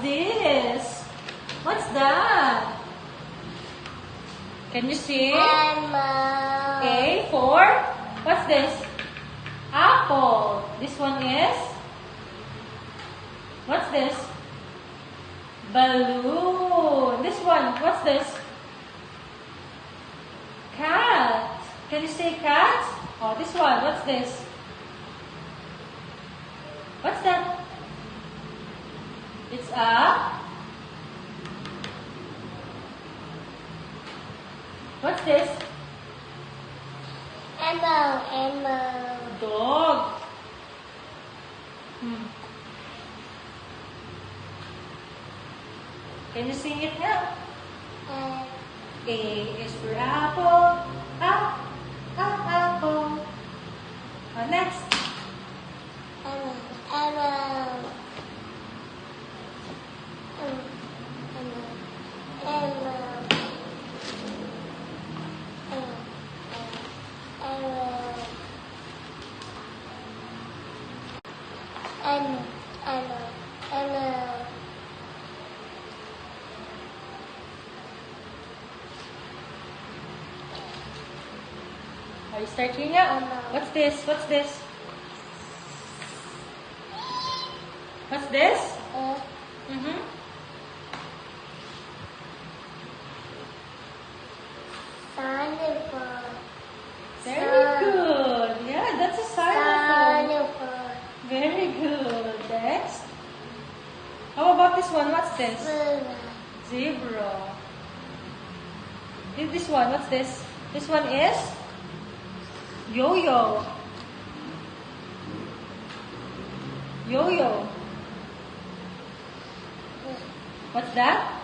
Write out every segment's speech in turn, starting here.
this? What's that? Can you see? A for, what's this? Apple. This one is? What's this? Balloon. This one, what's this? Cat. Can you say cat? Oh, this one, what's this? What's that? It's a... What's this? Dog. Can you sing it now? A is for apple. Apple. Next. Are you starting now? What's this? What's this? What's this? Very good. Yeah, that's a xylophone. Very good. Next. How about this one? What's this? Zebra. This one, what's this? This one is yo-yo. Yo-yo. What's that?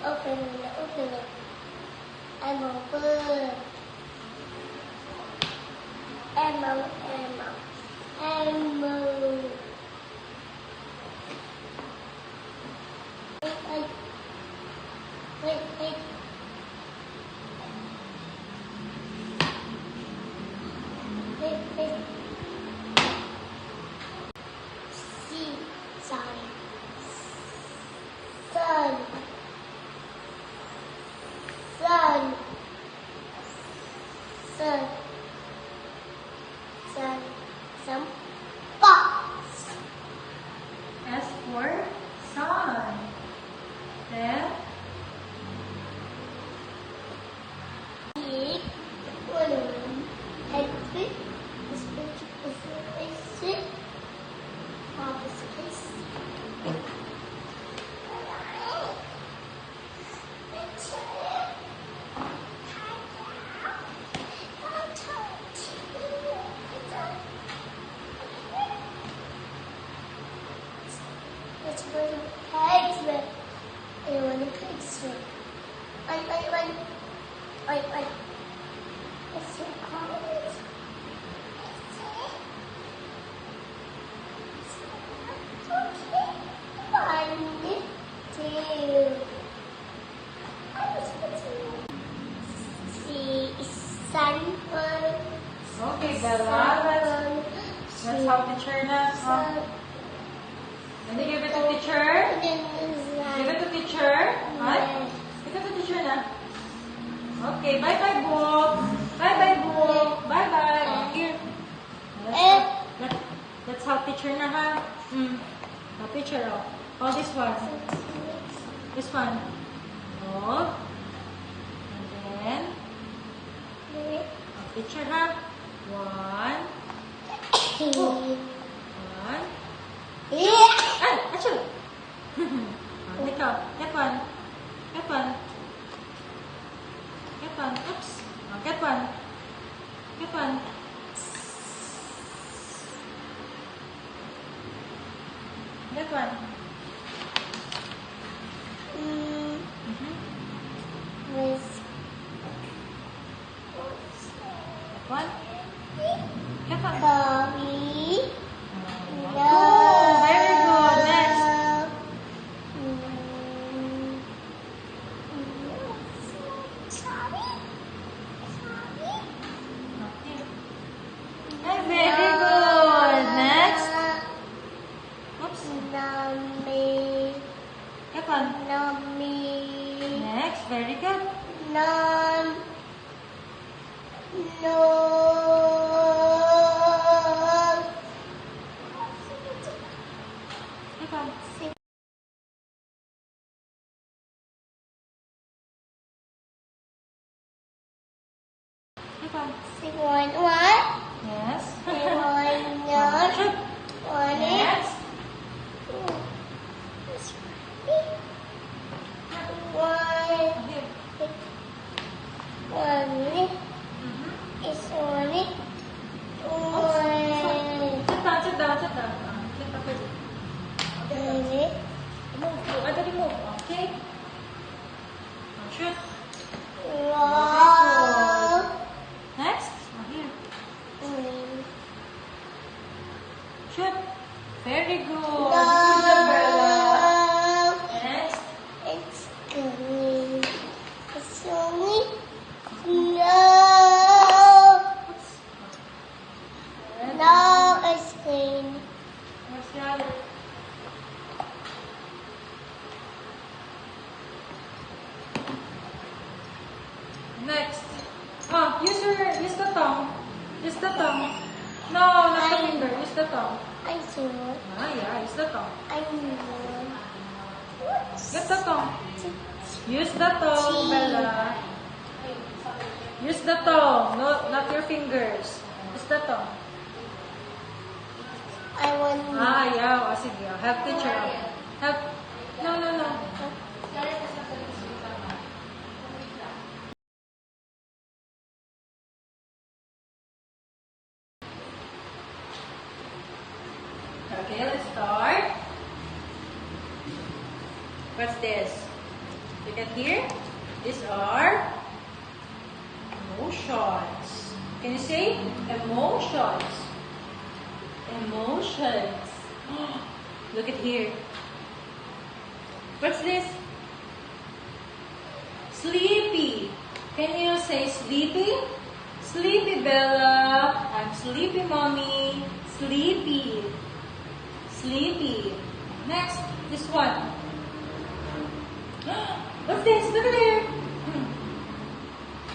Open it. I'm a bird. Animal. Wait. See, sun. Box. S for sun. Then Big balloon. Head fit. This fit. This place. Let's go to pigs with. I want a pig swim. Wait. What's it called? Okay. 1, 2. See, sun. okay, Bella. Let's help teacher now. Can you give it to teacher? Give it to teacher. Right? Give it to teacher na. Okay, bye-bye, book. Bye-bye, book. Bye-bye. Oh, here. Let's help teacher na, ha? Help teacher, oh. Oh, this one. This one. Oh. And then, help teacher, ha? 1. Oh. 1. Ay, achoo. Ikaw, that one. one. With One. Get one. Coffee. Oh, very good. Next. Okay. Very good. Next. Oops. Nummy. Get one. Nummy. Next. Very good. Num. No. Get one. Get one. One, one. Yes. One, one. Shoot. One, Next. one. Here. One. Mhm. It's one. One. Sit down, sit down. Sit up with it. One. Move. Other move. Okay. Shoot. Wow. Next. Here. Shoot. Very good. Good job, Bella. Next. It's green. It's green. No. Oops. Good. No, it's green. What's the other? Next. Oh, use the tongue. Use the tongue. No, not the finger. Use the tongue. I do. Ah, yeah, use the tongue. I know. Get the tongue. Use the tongue, Bella. Use the tongue, not your fingers. Use the tongue. I want. Ah, yeah. Oh, sige. Help teacher. Help. No. Okay, let's start. What's this? Look at here. These are emotions. Can you say emotions? Emotions. Look at here. What's this? Sleepy. Can you say sleepy? Sleepy, Bella. I'm sleepy, mommy. Sleepy. Sleepy. Next, this one. What's this? Look at there.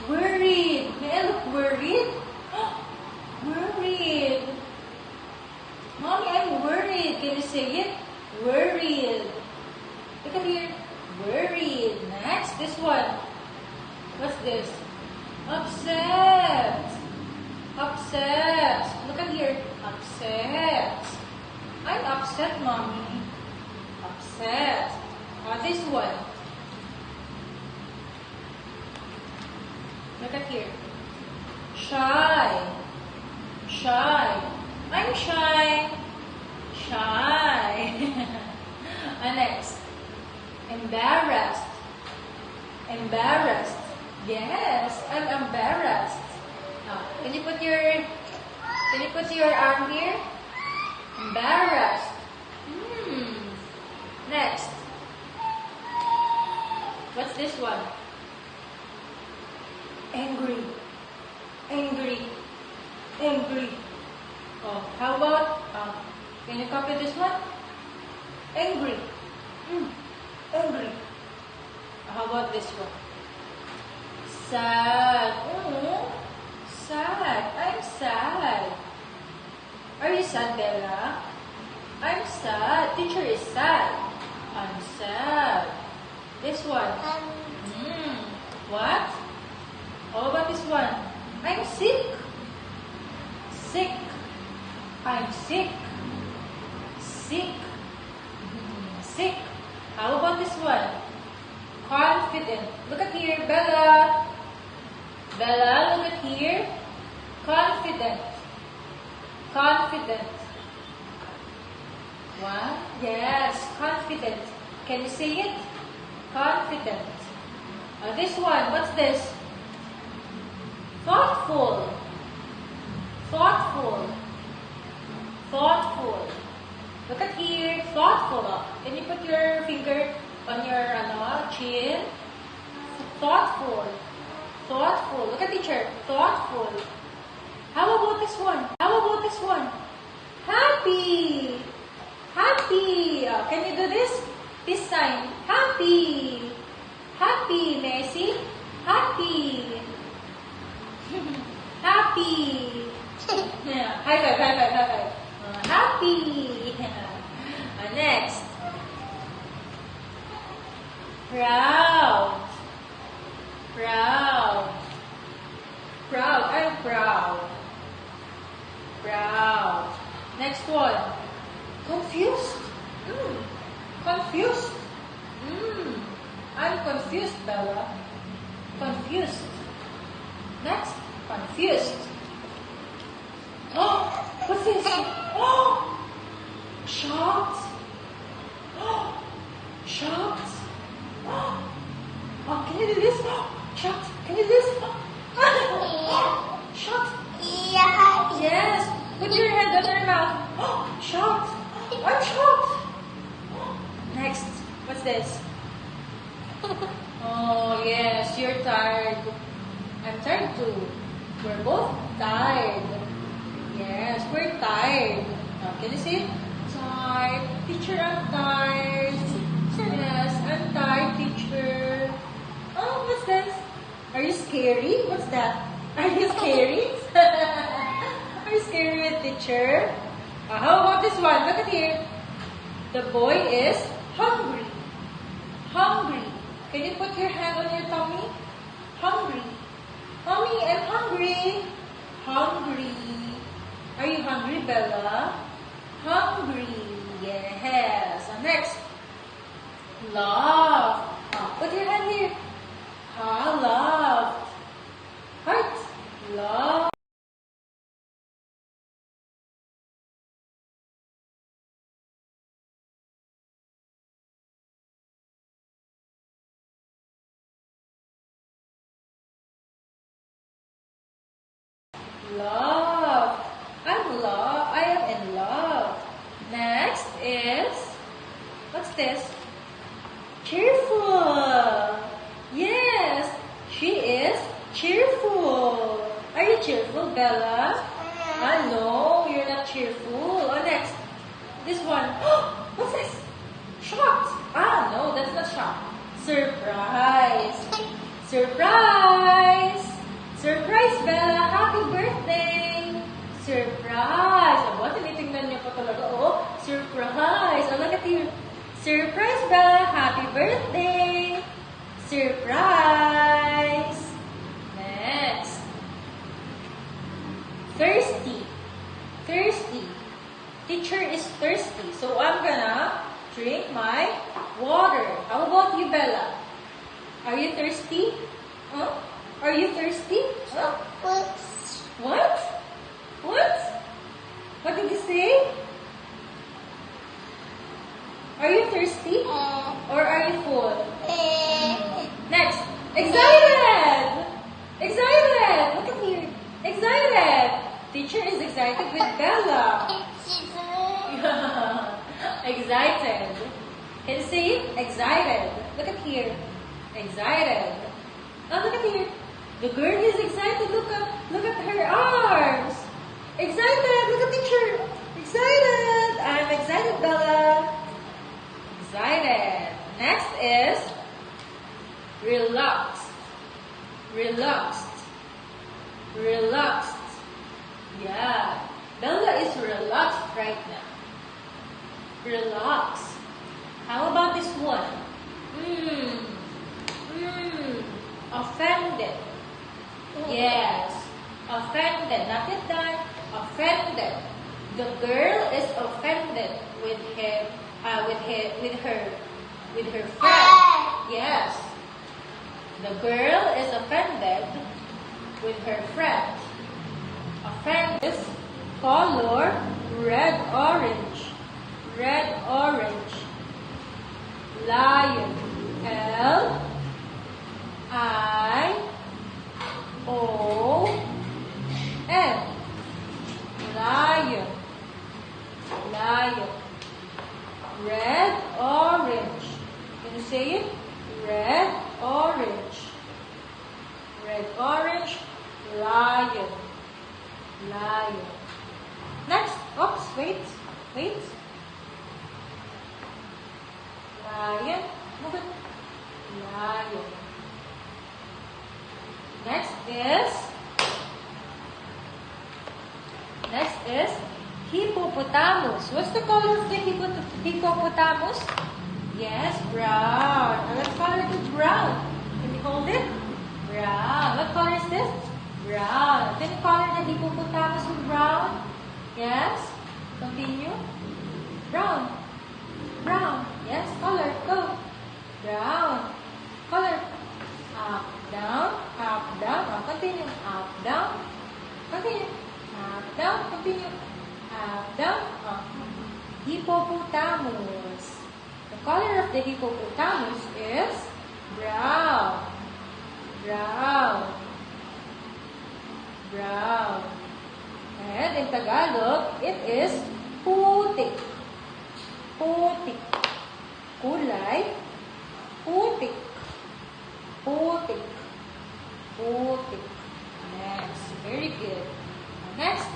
Worried. May I look worried? Worried. Mommy, I'm worried. Can you say it? Worried. Look at here. Worried. Next, this one. What's this? Upset. Upset. Look at here. Upset. I'm upset, mommy. Upset. This one. Look at here. Shy. Shy. I'm shy. Shy. Next. Embarrassed. Embarrassed. Yes, I'm embarrassed. Can you put your arm here? Embarrassed. Next. What's this one? Angry. Angry. Angry. Oh, how about, can you copy this one? Angry. Angry. How about this one? Sad. Sad. I'm sad. Are you sad, Bella? I'm sad. Teacher is sad. I'm sad. This one. What? How about this one? I'm sick. Sick. I'm sick. Sick. Sick. How about this one? Confident. Look at here, Bella. Bella, look at here. Confident. Confident. One. Yes, confident. Can you say it? Confident. This one, what's this? Thoughtful. Thoughtful. Thoughtful. Look at here. Thoughtful. Can you put your finger on your chin? Thoughtful. Thoughtful. Look at teacher. Thoughtful. How about this one? How about this one? Happy. Happy. Can you do this? This sign. Happy. Happy. May I see? Happy. Happy. Yeah. High five, high five, high five. Happy. Next. Proud. Proud. Proud. I'm proud. Proud. Next one. Confused. Confused. I'm confused, Bella. Confused. Next. Confused. Oh, what's this? Oh, shocked. Oh, shocked. Oh, can you do this? Oh, shocked. Can you do this? Oh, shocked. Yeah. Yes. Put your hand on your mouth. Oh, shocked. I'm shocked. Next. What's this? Oh, yes. You're tired. I'm tired too. We're both tired. Yes, we're tired. Can you see? Tired. Teacher, I'm tired. Yes, I'm tired, teacher. Oh, what's this? Are you scary? What's that? Are you scary? Are you scary with teacher? How about this one? Look at here. The boy is hungry. Hungry. Can you put your hand on your tummy? Hungry. Mommy, I'm hungry. Hungry. Are you hungry, Bella? Hungry. Yes. Next. Love. Put your hand here. Love. Heart. Love. Love. I am in love. Next is, what's this? Cheerful. Yes, she is cheerful. Are you cheerful, Bella? No, you're not cheerful. Next, this one. What's this? Shocked. No, that's not shocked. Surprise. Surprise. Surprise, Bella! Happy birthday! Surprise! Aba, tinitingnan niyo pa talaga. Oh, surprise! Look at you. Surprise, Bella! Happy birthday! Surprise! Next. Thirsty. Thirsty. Teacher is thirsty. So, I'm gonna drink my water. How about you, Bella? Are you thirsty? Are you thirsty? What? What? What? What did you say? Are you thirsty? Or are you full? Next. Excited! Excited! Look at here. Excited! Teacher is excited with Bella. Excited. Can you see? Excited. Look at here. Excited. Look at here. The girl is excited. Look at her arms. Excited. Look at teacher. Excited. I'm excited, Bella. Excited. Next is relaxed. Relaxed. Relaxed. Yeah. Bella is relaxed right now. Relax. How about this one? Offended. Yes. Offended. Not yet done. Offended. The girl is offended with her friend. Yes. The girl is offended with her friend. Offended is color red orange. Red, orange. Lion. L I O N. Lion. Lion. Red, orange. Can you say it? Red, orange. Red, orange. Lion. Lion. Next. Oops, wait. Wait. Lion. Move it. Lion. Next is hippopotamus. What's the color of the hippopotamus? Yes, brown. Now let's color it brown. Can you hold it? Brown. What color is this? Brown. Can you color the hippopotamus with brown? Yes. Continue. Brown. Brown. Yes, color. Go. Brown. Color. Up, down, up, down. Oh, continue. Up, down. Continue. Up, down. Continue. Up, down. Oh. Hippopotamus. The color of the hippopotamus is brown. Brown. Brown. And in Tagalog, it is putik. Putik. Kulay. Putik. Putik. Putik. Next. Very good. Next,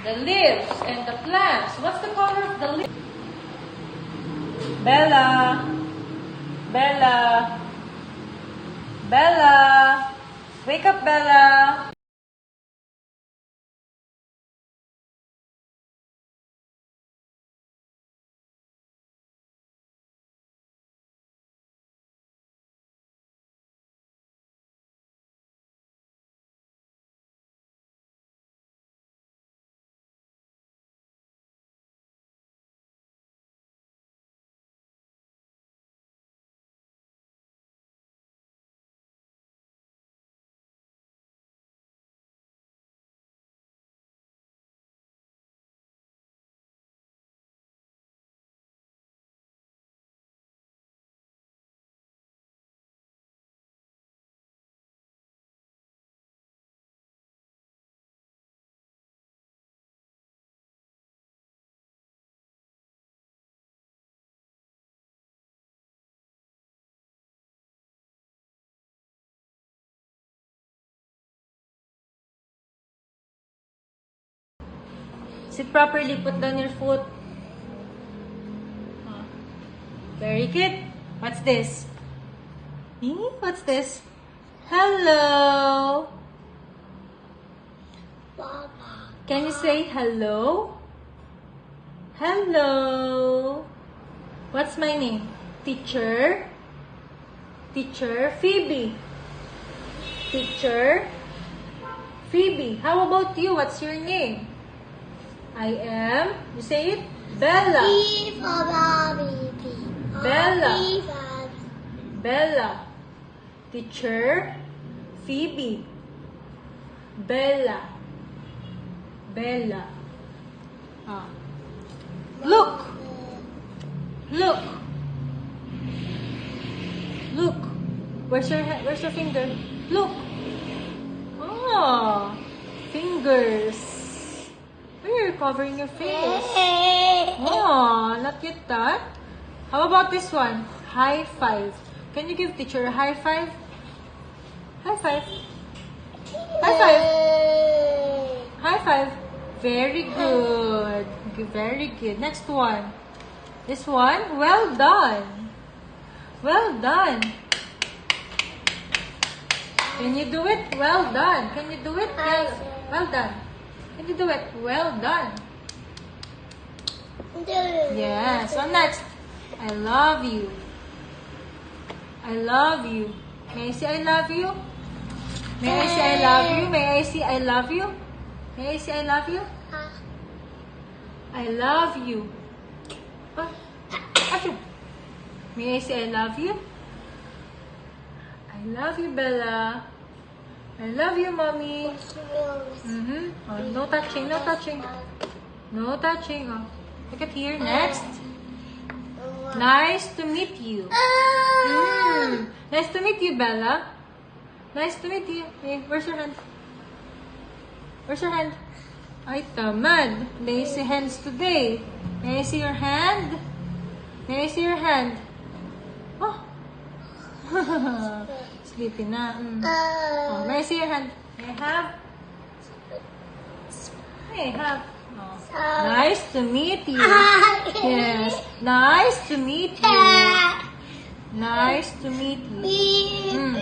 the leaves and the plants. What's the color of the leaves? Bella. Bella. Bella. Wake up, Bella. Sit properly. Put down your foot. Very good. What's this? What's this? Hello. Baba. Can you say hello? Hello. What's my name? Teacher. Teacher Phoebe. Teacher Phoebe. How about you? What's your name? I am, you say it, Bella. Bella. Bella. Teacher Phoebe. Bella. Bella. Ah. Look. Look. Look. Where's your finger? Look. Oh. Fingers. Why are you covering your face? Oh, not yet done. How about this one? High five. Can you give teacher a high five? High five. High five. High five. Very good. Very good. Next one. This one. Well done. Well done. Can you do it? Well done. Can you do it? Well done. Can you do it? Well done. Yes. So next. I love you. I love you. May I say I love you? May I say I love you? May I say I love you? May I say I love you? I love you. Achoo. May I say I love you? I love you, Bella. I love you, Mommy. Oh, no touching, no touching. No touching. Oh. Look at here. Next. Nice to meet you. Nice to meet you, Bella. Nice to meet you. Hey, where's your hand? Where's your hand? Ay, tamad. Lazy hands today. May I see your hand? May I see your hand? Oh. Sleepy na. Oh, may I see your hand? May I have? May I have? Oh. Nice to meet you. Yes. Nice to meet you. Nice to meet you.